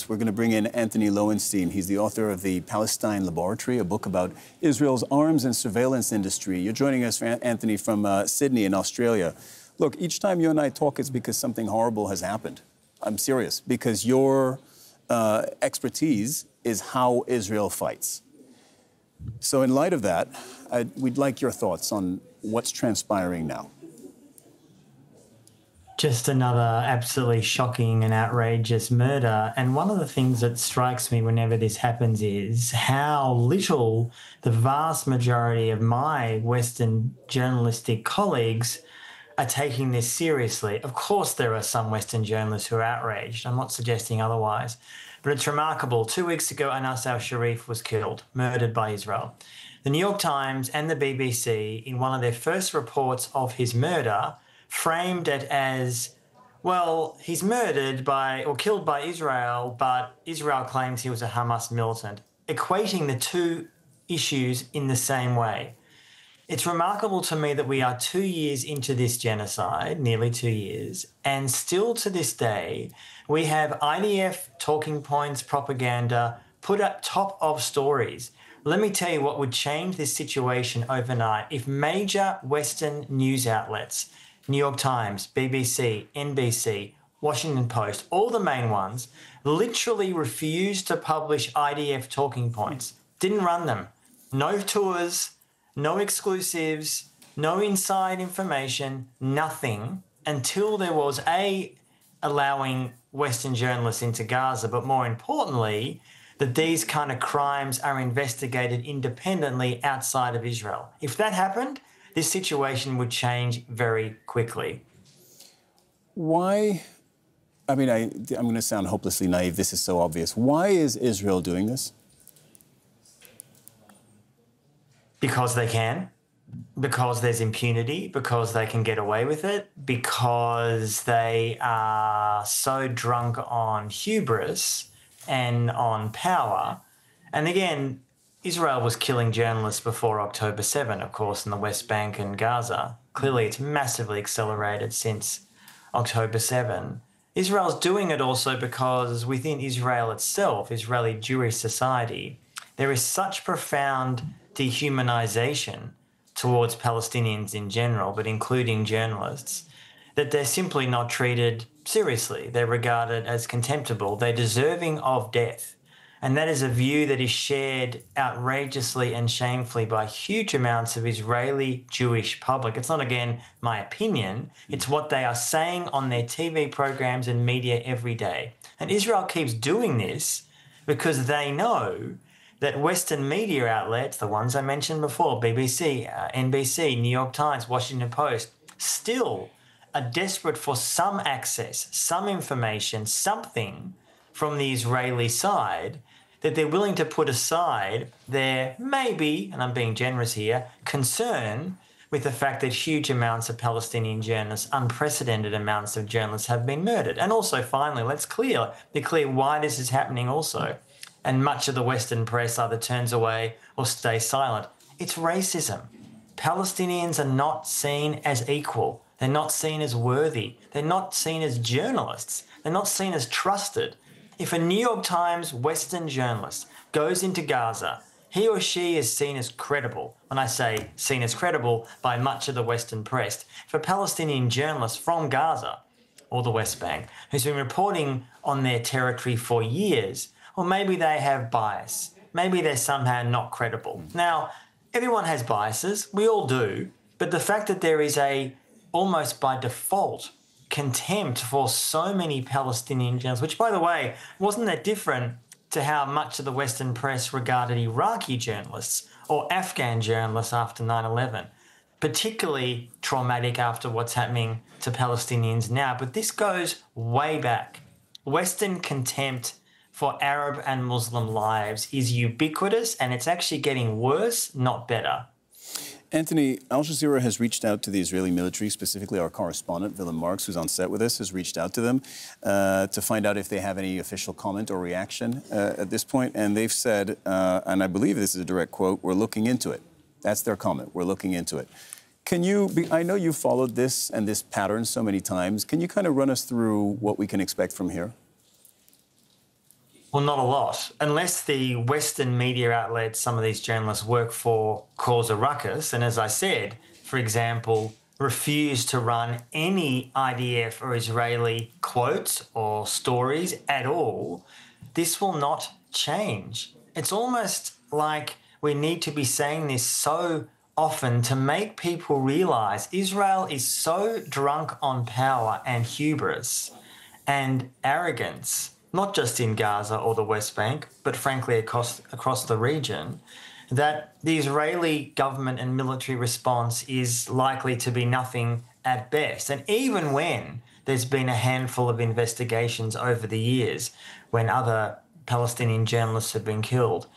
We're going to bring in Antony Loewenstein. He's the author of The Palestine Laboratory, a book about Israel's arms and surveillance industry. You're joining us, Anthony, from Sydney in Australia. Look, each time you and I talk, it's because something horrible has happened. I'm serious, because your expertise is how Israel fights. So in light of that, we'd like your thoughts on what's transpiring now. Just another absolutely shocking and outrageous murder. And one of the things that strikes me whenever this happens is how little the vast majority of my Western journalistic colleagues are taking this seriously. Of course, there are some Western journalists who are outraged. I'm not suggesting otherwise. But it's remarkable. 2 weeks ago, Anas al-Sharif was killed, murdered by Israel. The New York Times and the BBC, in one of their first reports of his murder, framed it as, well, he's murdered by or killed by Israel, but Israel claims he was a Hamas militant, equating the two issues in the same way. It's remarkable to me that we are 2 years into this genocide, nearly 2 years, and still to this day, we have IDF talking points propaganda put up top of stories. Let me tell you what would change this situation overnight if major Western news outlets, New York Times, BBC, NBC, Washington Post, all the main ones, literally refused to publish IDF talking points. Didn't run them. No tours, no exclusives, no inside information, nothing, until there was allowing Western journalists into Gaza, but more importantly, that these kind of crimes are investigated independently outside of Israel. If that happened, this situation would change very quickly. Why? I mean, I'm going to sound hopelessly naive. This is so obvious. Why is Israel doing this? Because they can. Because there's impunity. Because they can get away with it. Because they are so drunk on hubris and on power. And again, Israel was killing journalists before October 7, of course, in the West Bank and Gaza. Clearly, it's massively accelerated since October 7. Israel's doing it also because within Israel itself, Israeli Jewish society, there is such profound dehumanization towards Palestinians in general, but including journalists, that they're simply not treated seriously. They're regarded as contemptible. They're deserving of death. And that is a view that is shared outrageously and shamefully by huge amounts of Israeli Jewish public. It's not, again, my opinion. It's what they are saying on their TV programs and media every day. And Israel keeps doing this because they know that Western media outlets, the ones I mentioned before, BBC, NBC, New York Times, Washington Post, still are desperate for some access, some information, something from the Israeli side, that they're willing to put aside their maybe, and I'm being generous here, concern with the fact that huge amounts of Palestinian journalists, unprecedented amounts of journalists have been murdered. And also, finally, let's be clear why this is happening also. And much of the Western press either turns away or stays silent. It's racism. Palestinians are not seen as equal. They're not seen as worthy. They're not seen as journalists. They're not seen as trusted. If a New York Times Western journalist goes into Gaza, he or she is seen as credible. When I say seen as credible by much of the Western press, if a Palestinian journalist from Gaza or the West Bank who's been reporting on their territory for years, or maybe they have bias, maybe they're somehow not credible. Now, everyone has biases, we all do, but the fact that there is almost by default, contempt for so many Palestinian journalists, which, by the way, wasn't that different to how much of the Western press regarded Iraqi journalists or Afghan journalists after 9/11. Particularly traumatic after what's happening to Palestinians now. But this goes way back. Western contempt for Arab and Muslim lives is ubiquitous, and it's actually getting worse, not better. Anthony, Al Jazeera has reached out to the Israeli military, specifically our correspondent, Willem Marks, who's on set with us, has reached out to them to find out if they have any official comment or reaction at this point. And they've said, and I believe this is a direct quote, "We're looking into it." That's their comment. We're looking into it. Can you, I know you followed this and this pattern so many times. Can you kind of run us through what we can expect from here? Well, not a lot. Unless the Western media outlets some of these journalists work for cause a ruckus, and as I said, for example, refuse to run any IDF or Israeli quotes or stories at all, this will not change. It's almost like we need to be saying this so often to make people realise Israel is so drunk on power and hubris and arrogance, not just in Gaza or the West Bank, but frankly across the region, that the Israeli government and military response is likely to be nothing at best. And even when there's been a handful of investigations over the years when other Palestinian journalists have been killed,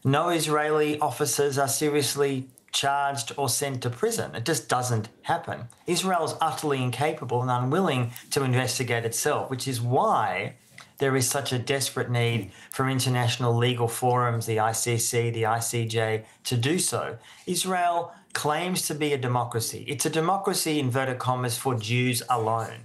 no Israeli officers are seriously charged or sent to prison. It just doesn't happen. Israel is utterly incapable and unwilling to investigate itself, which is why there is such a desperate need for international legal forums, the ICC, the ICJ, to do so. Israel claims to be a democracy. It's a democracy, inverted commas, for Jews alone.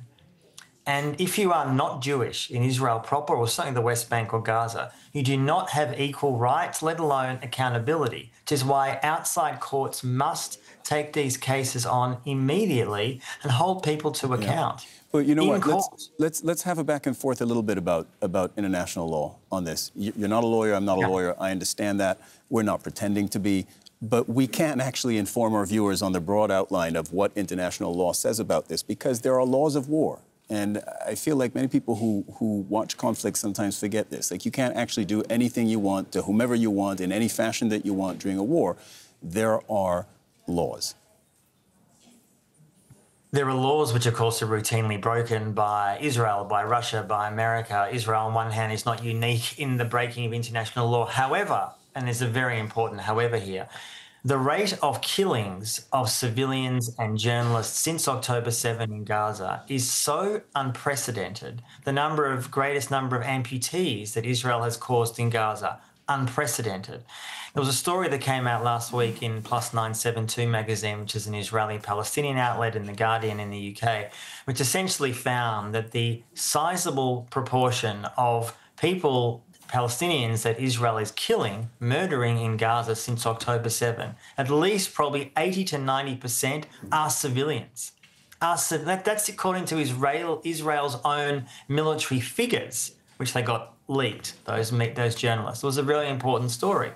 And if you are not Jewish in Israel proper or certainly the West Bank or Gaza, you do not have equal rights, let alone accountability, which is why outside courts must take these cases on immediately and hold people to account. Yeah. Well, you know what? Let's have a back and forth a little bit about international law on this. You're not a lawyer. I'm not a lawyer. I understand that. We're not pretending to be. But we can't actually inform our viewers on the broad outline of what international law says about this because there are laws of war. And I feel like many people who watch conflict sometimes forget this. Like, you can't actually do anything you want to whomever you want in any fashion that you want during a war. There are laws. There are laws which, of course, are routinely broken by Israel, by Russia, by America. Israel, on one hand, is not unique in the breaking of international law. However, and there's a very important however here, the rate of killings of civilians and journalists since October 7 in Gaza is so unprecedented. The greatest number of amputees that Israel has caused in Gaza, unprecedented. There was a story that came out last week in Plus 972 magazine, which is an Israeli-Palestinian outlet, in The Guardian in the UK, which essentially found that the sizable proportion of people, Palestinians, that Israel is killing, murdering in Gaza since October 7, at least probably 80 to 90% are civilians. That's according to Israel's own military figures, which they got leaked, those journalists. It was a really important story.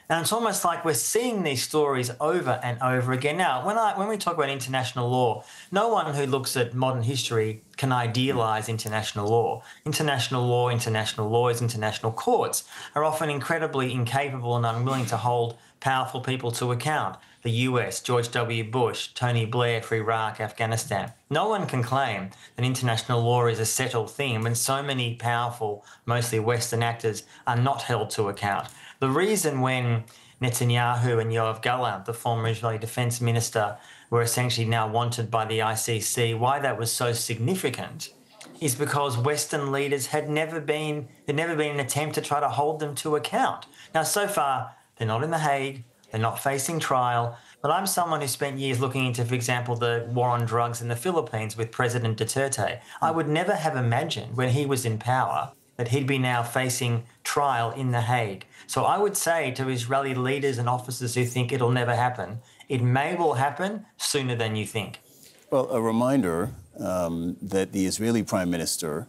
And it's almost like we're seeing these stories over and over again. Now, when we talk about international law, no one who looks at modern history can idealise international law. International lawyers, international courts are often incredibly incapable and unwilling to hold powerful people to account. The US, George W. Bush, Tony Blair for Iraq, Afghanistan. No one can claim that international law is a settled thing when so many powerful, mostly Western actors are not held to account. The reason when Netanyahu and Yoav Gallant, the former Israeli defense minister, were essentially now wanted by the ICC, why that was so significant is because Western leaders had never been an attempt to try to hold them to account. Now, so far, they're not in The Hague, they're not facing trial, but I'm someone who spent years looking into, for example, the war on drugs in the Philippines with President Duterte. I would never have imagined when he was in power that he'd be now facing trial in The Hague. So I would say to Israeli leaders and officers who think it'll never happen, it may well happen sooner than you think. Well, a reminder that the Israeli Prime Minister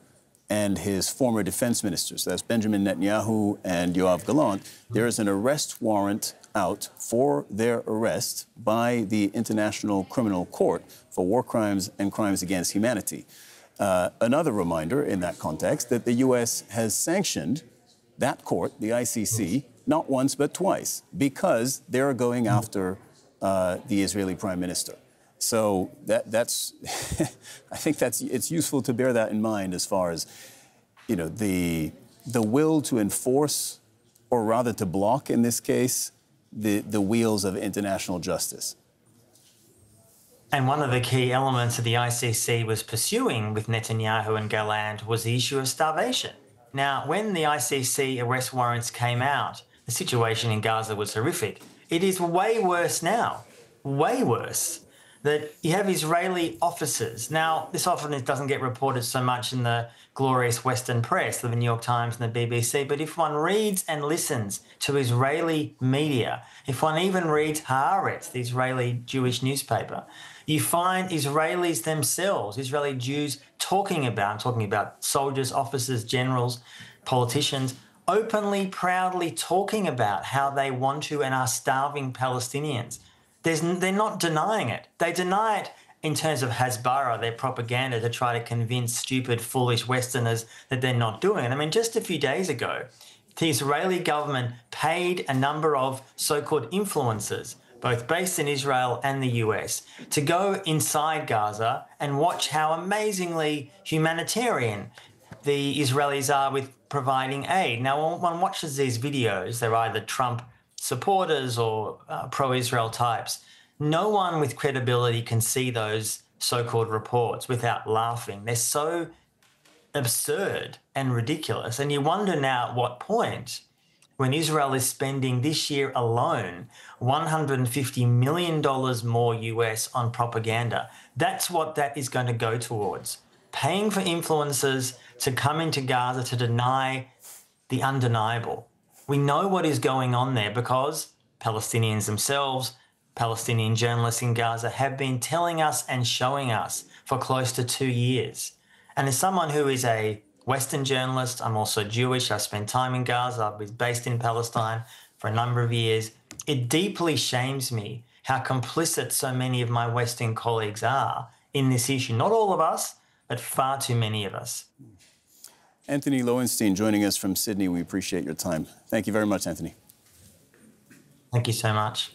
and his former defense ministers, that's Benjamin Netanyahu and Yoav Gallant, there is an arrest warrant out for their arrest by the International Criminal Court for war crimes and crimes against humanity. Another reminder in that context that the U.S. has sanctioned that court, the ICC, not once but twice, because they're going after the Israeli Prime Minister. So that's, I think it's useful to bear that in mind as far as, you know, the will to enforce, or rather to block in this case, the wheels of international justice. And one of the key elements that the ICC was pursuing with Netanyahu and Gallant was the issue of starvation. Now, when the ICC arrest warrants came out, the situation in Gaza was horrific. It is way worse now, way worse. that you have Israeli officers. Now, this often doesn't get reported so much in the glorious Western press, the New York Times and the BBC, but if one reads and listens to Israeli media, if one even reads Haaretz, the Israeli Jewish newspaper, you find Israelis themselves, Israeli Jews, talking about soldiers, officers, generals, politicians, openly, proudly talking about how they want to and are starving Palestinians. They're not denying it. They deny it in terms of Hasbara, their propaganda, to try to convince stupid, foolish Westerners that they're not doing it. I mean, just a few days ago, the Israeli government paid a number of so-called influencers, both based in Israel and the US, to go inside Gaza and watch how amazingly humanitarian the Israelis are with providing aid. Now, when one watches these videos, they're either Trump supporters or pro-Israel types. No one with credibility can see those so-called reports without laughing. They're so absurd and ridiculous. And you wonder now at what point, when Israel is spending this year alone $150 million more US on propaganda, that's what that is going to go towards. Paying for influencers to come into Gaza to deny the undeniable. We know what is going on there because Palestinians themselves, Palestinian journalists in Gaza have been telling us and showing us for close to 2 years. And as someone who is a Western journalist, I'm also Jewish, I spent time in Gaza, I was based in Palestine for a number of years. It deeply shames me how complicit so many of my Western colleagues are in this issue. Not all of us, but far too many of us. Antony Loewenstein joining us from Sydney. We appreciate your time. Thank you very much, Antony. Thank you so much.